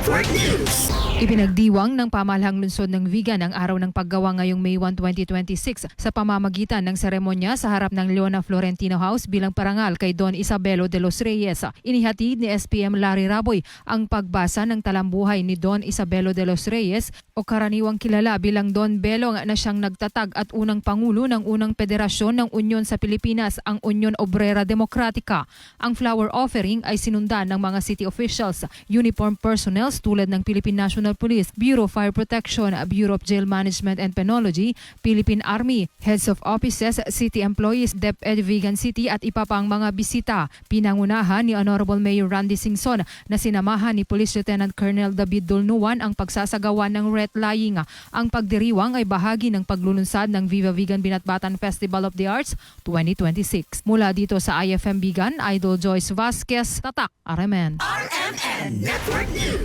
Network News. Ipinagdiwang ng pamahalaang lungsod ng Vigan ang araw ng paggawa ngayong May 1, 2026 sa pamamagitan ng seremonya sa harap ng Leona Florentino House bilang parangal kay Don Isabelo de los Reyes. Inihatid ni SPM Larry Raboy ang pagbasa ng talambuhay ni Don Isabelo de los Reyes o karaniwang kilala bilang Don Belong na siyang nagtatag at unang pangulo ng unang federasyon ng Unyon sa Pilipinas, ang Union Obrera Demokratika. Ang flower offering ay sinundan ng mga city officials, uniform personnel tulad ng Philippine National Police, Bureau of Fire Protection, Bureau of Jail Management and Penology, Philippine Army, heads of offices, city employees, DepEd Vigan City at iba pang mga bisita. Pinangunahan ni Honorable Mayor Randy Singson na sinamahan ni Police Lieutenant Colonel David Dolnuan ang pagsasagawa ng wreath laying. Ang pagdiriwang ay bahagi ng paglulunsad ng Viva Vigan Binatbatan Festival of the Arts 2026. Mula dito sa IFM Vigan, Idol Joyce Vasquez, Tatak, RMN. RMN Network News.